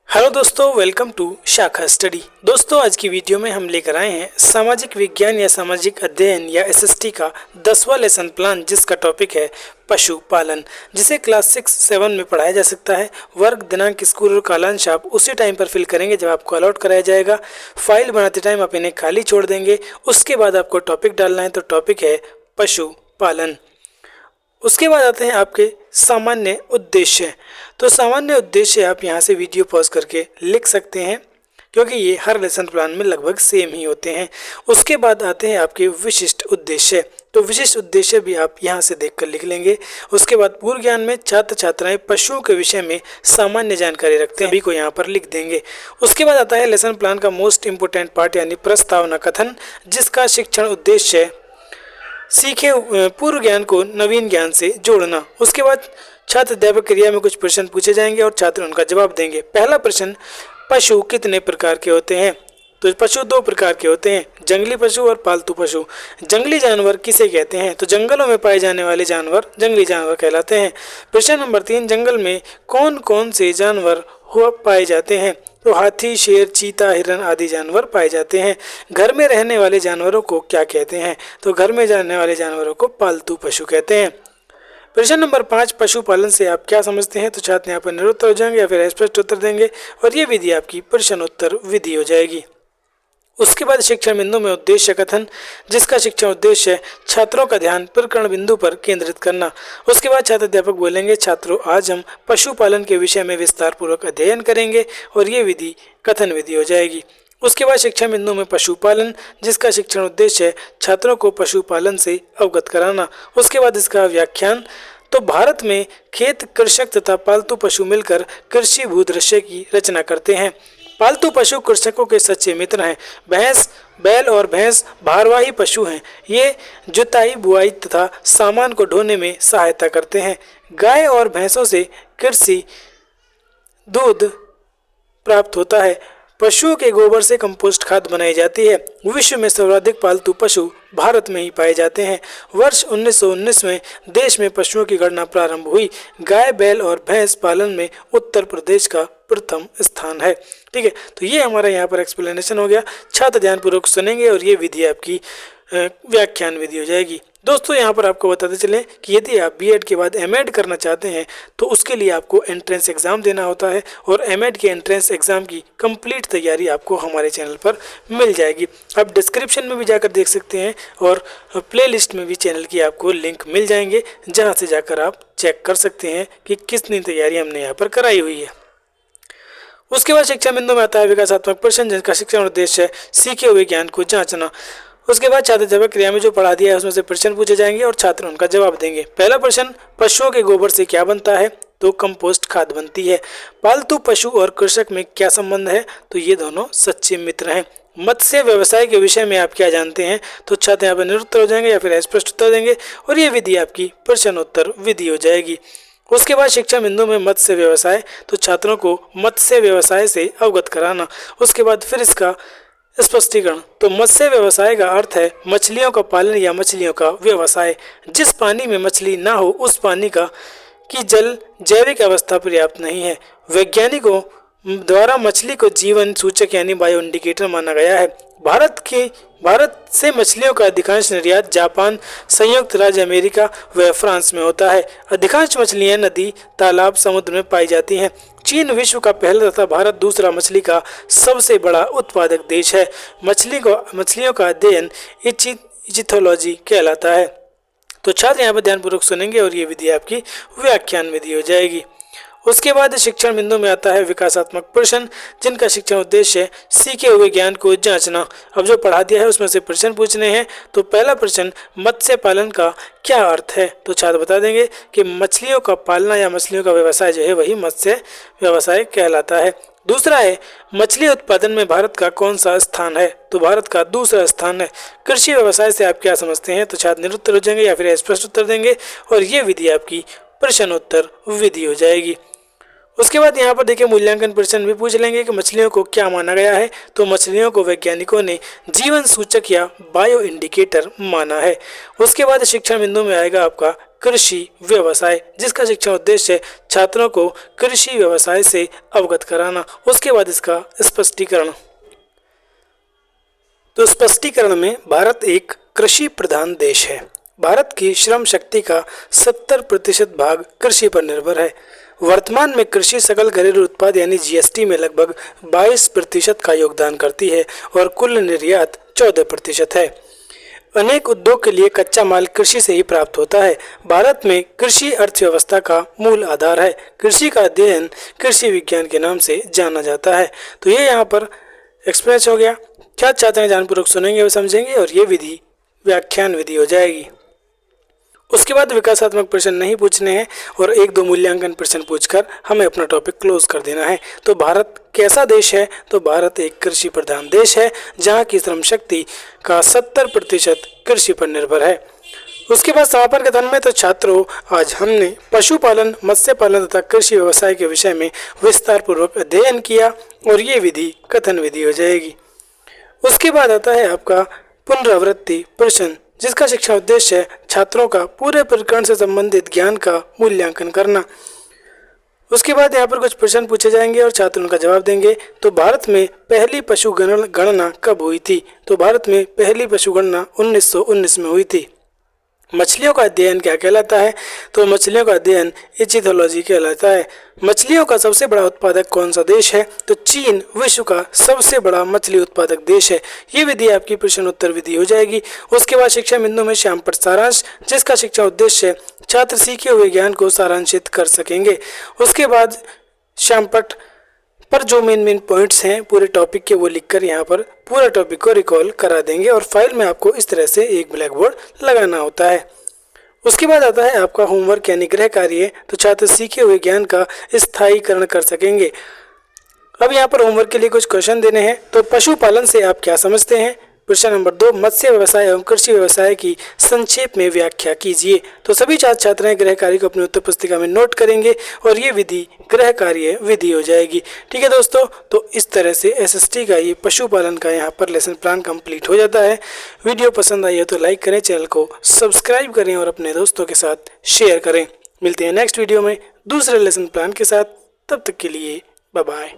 Hello दोस्तों, welcome to शाखा study. दोस्तों, आज की वीडियो में हम लेकर आए हैं सामाजिक विज्ञान या सामाजिक अध्ययन या एसएसटी का 10वां लेसन प्लान, जिसका टॉपिक है पशुपालन, जिसे क्लास 6-7 में पढ़ाया जा सकता है। वर्ग, दिनांक, स्कूल और कालांश आप उसी टाइम पर फिल करेंगे जब आपको अलॉट कराया जाएगा। फाइल बनाते टाइम आप इन्हें खाली छोड़ देंगे। उसके बाद आपको टॉपिक डालना है, तो टॉपिक है पशुपालन। उसके बाद आते हैं आपके सामान्य उद्देश्य। तो सामान्य उद्देश्य आप यहाँ से वीडियो पॉज करके लिख सकते हैं, क्योंकि ये हर लेसन प्लान में लगभग सेम ही होते हैं। उसके बाद आते हैं आपके विशिष्ट उद्देश्य। तो विशिष्ट उद्देश्य भी आप यहाँ से देखकर लिख लेंगे। उसके बाद पूर्व ज्ञान में छात्र छात्राएं पशुओं के विषय में सामान्य जानकारी रखते हैं, सभी को यहाँ पर लिख देंगे। उसके बाद आता है लेसन प्लान का मोस्ट इम्पोर्टेंट पार्ट, यानी प्रस्तावना कथन, जिसका शिक्षण उद्देश्य सीखे पूर्व ज्ञान को नवीन ज्ञान से जोड़ना। उसके बाद छात्र अध्यापक क्रिया में कुछ प्रश्न पूछे जाएंगे और छात्र उनका जवाब देंगे। पहला प्रश्न, पशु कितने प्रकार के होते हैं? तो पशु 2 प्रकार के होते हैं, जंगली पशु और पालतू पशु। जंगली जानवर किसे कहते हैं? तो जंगलों में पाए जाने वाले जानवर जंगली जानवर कहलाते हैं। प्रश्न नंबर 3, जंगल में कौन कौन से जानवर पाए जाते हैं? तो हाथी, शेर, चीता, हिरन आदि जानवर पाए जाते हैं। घर में रहने वाले जानवरों को क्या कहते हैं? तो घर में रहने वाले जानवरों को पालतू पशु कहते हैं। प्रश्न नंबर 5, पशुपालन से आप क्या समझते हैं? तो छात्र यहाँ पर निरुत्तर हो जाएंगे या फिर स्पष्ट उत्तर देंगे, और ये विधि आपकी प्रश्नोत्तर विधि हो जाएगी। उसके बाद शिक्षण बिंदु में उद्देश्य कथन, जिसका शिक्षण उद्देश्य है छात्रों का ध्यान प्रकरण बिंदु पर केंद्रित करना। उसके बाद छात्र अध्यापक बोलेंगे, छात्रों आज हम पशुपालन के विषय में विस्तार पूर्वक अध्ययन करेंगे, और ये विधि कथन विधि हो जाएगी। उसके बाद शिक्षण बिंदु में पशुपालन, जिसका शिक्षण उद्देश्य है छात्रों को पशुपालन से अवगत कराना। उसके बाद इसका व्याख्यान, तो भारत में खेत, कृषक तथा पालतू पशु मिलकर कृषि भूदृश्य की रचना करते हैं। पालतू पशु कृषकों के सच्चे मित्र हैं। भैंस, बैल और भैंस भारवाही पशु हैं। ये जुताई, बुआई तथा सामान को ढोने में सहायता करते हैं। गाय और भैंसों से कृषि दूध प्राप्त होता है। पशुओं के गोबर से कंपोस्ट खाद बनाई जाती है। विश्व में सर्वाधिक पालतू पशु भारत में ही पाए जाते हैं। वर्ष 1919 में देश में पशुओं की गणना प्रारंभ हुई। गाय, बैल और भैंस पालन में उत्तर प्रदेश का प्रथम स्थान है। ठीक है, तो ये हमारा यहाँ पर एक्सप्लेनेशन हो गया। छात्र ध्यानपूर्वक सुनेंगे और ये विधि आपकी व्याख्यान विधि हो जाएगी। दोस्तों, यहाँ पर आपको बताते चलें कि यदि आप बीएड के बाद एमएड करना चाहते हैं तो उसके लिए आपको एंट्रेंस एग्ज़ाम देना होता है, और एमएड के एंट्रेंस एग्ज़ाम की कंप्लीट तैयारी आपको हमारे चैनल पर मिल जाएगी। आप डिस्क्रिप्शन में भी जाकर देख सकते हैं, और प्लेलिस्ट में भी चैनल की आपको लिंक मिल जाएंगे, जहाँ से जाकर आप चेक कर सकते हैं कि कितनी तैयारी हमने यहाँ पर कराई हुई है। उसके बाद शिक्षा बिंदु में आता है विकासात्मक प्रश्न, जिनका शिक्षण उद्देश्य है सीखे हुए ज्ञान को जांचना। उसके बाद छात्र अध्यापक क्रिया में जो पढ़ा दिया है उसमें से प्रश्न पूछे जाएंगे और छात्र उनका जवाब देंगे। पहला प्रश्न, पशुओं के गोबर से क्या बनता है? तो कंपोस्ट खाद बनती है। पालतू पशु और कृषक में क्या संबंध है? तो ये दोनों सच्चे मित्र हैं। मत्स्य व्यवसाय के विषय में आप क्या जानते हैं? तो छात्र यहाँ पर निरुत्तर हो जाएंगे या फिर स्पष्ट उत्तर देंगे, और ये विधि आपकी प्रश्नोत्तर विधि हो जाएगी। उसके बाद शिक्षा बिंदु में मत्स्य व्यवसाय, तो छात्रों को मत्स्य व्यवसाय से अवगत कराना। उसके बाद फिर इसका स्पष्टीकरण, तो मत्स्य व्यवसाय का अर्थ है मछलियों का पालन या मछलियों का व्यवसाय। जिस पानी में मछली ना हो उस पानी की जल जैविक अवस्था पर्याप्त नहीं है। वैज्ञानिकों द्वारा मछली को जीवन सूचक यानी बायो इंडिकेटर माना गया है। भारत से मछलियों का अधिकांश निर्यात जापान, संयुक्त राज्य अमेरिका व फ्रांस में होता है। अधिकांश मछलियां नदी, तालाब, समुद्र में पाई जाती हैं। चीन विश्व का पहला तथा भारत दूसरा मछली का सबसे बड़ा उत्पादक देश है। मछलियों का अध्ययन इचिथोलॉजी कहलाता है। तो छात्र यहाँ पर ध्यानपूर्वक सुनेंगे और ये विधि आपकी व्याख्यान विधि हो जाएगी। उसके बाद शिक्षण बिंदु में आता है विकासात्मक प्रश्न, जिनका शिक्षण उद्देश्य है सीखे हुए ज्ञान को जांचना। अब जो पढ़ा दिया है उसमें से प्रश्न पूछने हैं। तो पहला प्रश्न, मत्स्य पालन का क्या अर्थ है? तो छात्र बता देंगे कि मछलियों का पालना या मछलियों का व्यवसाय जो है वही मत्स्य व्यवसाय कहलाता है। दूसरा है, मछली उत्पादन में भारत का कौन सा स्थान है? तो भारत का दूसरा स्थान है। कृषि व्यवसाय से आप क्या समझते हैं? तो छात्र निरुत्तर हो जाएंगे या फिर स्पष्ट उत्तर देंगे, और ये विधि आपकी प्रश्नोत्तर विधि हो जाएगी। उसके बाद यहाँ पर देखिए मूल्यांकन प्रश्न भी पूछ लेंगे कि मछलियों को क्या माना गया है। तो मछलियों को वैज्ञानिकों ने जीवन सूचक या बायो इंडिकेटर माना है। उसके बाद शिक्षण बिंदु में आएगा आपका कृषि व्यवसाय, जिसका शिक्षा उद्देश्य है छात्रों को कृषि व्यवसाय से अवगत कराना। उसके बाद इसका स्पष्टीकरण। तो स्पष्टीकरण में भारत एक कृषि प्रधान देश है। भारत की श्रम शक्ति का 70% भाग कृषि पर निर्भर है। वर्तमान में कृषि सकल घरेलू उत्पाद यानी जीएसटी में लगभग 22% का योगदान करती है और कुल निर्यात 14% है। अनेक उद्योग के लिए कच्चा माल कृषि से ही प्राप्त होता है। भारत में कृषि अर्थव्यवस्था का मूल आधार है। कृषि का अध्ययन कृषि विज्ञान के नाम से जाना जाता है। तो ये यहाँ पर एक्सप्रेस हो गया। क्या छात्र ध्यानपूर्वक सुनेंगे और समझेंगे और ये विधि व्याख्यान विधि हो जाएगी। उसके बाद विकासात्मक प्रश्न नहीं पूछने हैं और 1-2 मूल्यांकन प्रश्न पूछकर हमें अपना टॉपिक क्लोज कर देना है। तो भारत कैसा देश है? तो भारत एक कृषि प्रधान देश है जहां की श्रम शक्ति का 70% कृषि पर निर्भर है। उसके बाद समापन कथन में तो छात्रों आज हमने पशुपालन, मत्स्य पालन तथा कृषि व्यवसाय के विषय में विस्तार पूर्वक अध्ययन किया और ये विधि कथन विधि हो जाएगी। उसके बाद आता है आपका पुनरावृत्ति प्रश्न, जिसका शिक्षा उद्देश्य है छात्रों का पूरे प्रकरण से संबंधित ज्ञान का मूल्यांकन करना। उसके बाद यहाँ पर कुछ प्रश्न पूछे जाएंगे और छात्र उनका जवाब देंगे। तो भारत में पहली पशु गणना कब हुई थी? तो भारत में पहली पशु गणना 1919 में हुई थी। मछलियों का अध्ययन क्या कहलाता है? तो मछलियों का अध्ययन इचिथोलॉजी कहलाता है। मछलियों का सबसे बड़ा उत्पादक कौन सा देश है? तो चीन विश्व का सबसे बड़ा मछली उत्पादक देश है। ये विधि आपकी प्रश्न उत्तर विधि हो जाएगी। उसके बाद शिक्षा बिंदु में श्यामपट्ट सारांश, जिसका शिक्षा उद्देश्य छात्र सीखे हुए ज्ञान को सारांशित कर सकेंगे। उसके बाद श्यामपट्ट पर जो मेन पॉइंट्स हैं पूरे टॉपिक के वो लिखकर यहाँ पर पूरा टॉपिक को रिकॉल करा देंगे और फाइल में आपको इस तरह से एक ब्लैक बोर्ड लगाना होता है। उसके बाद आता है आपका होमवर्क यानी गृह कार्य। तो छात्र सीखे हुए ज्ञान का स्थायीकरण कर सकेंगे। अब यहाँ पर होमवर्क के लिए कुछ क्वेश्चन देने हैं। तो पशुपालन से आप क्या समझते हैं? प्रश्न नंबर 2, मत्स्य व्यवसाय एवं कृषि व्यवसाय की संक्षेप में व्याख्या कीजिए। तो सभी छात्र छात्राएं गृह कार्य को अपनी उत्तर पुस्तिका में नोट करेंगे और ये विधि गृह कार्य विधि हो जाएगी। ठीक है दोस्तों, तो इस तरह से एसएसटी का ये पशुपालन का यहाँ पर लेसन प्लान कंप्लीट हो जाता है। वीडियो पसंद आई हो तो लाइक करें, चैनल को सब्सक्राइब करें और अपने दोस्तों के साथ शेयर करें। मिलते हैं नेक्स्ट वीडियो में दूसरे लेसन प्लान के साथ। तब तक के लिए बाय बाय।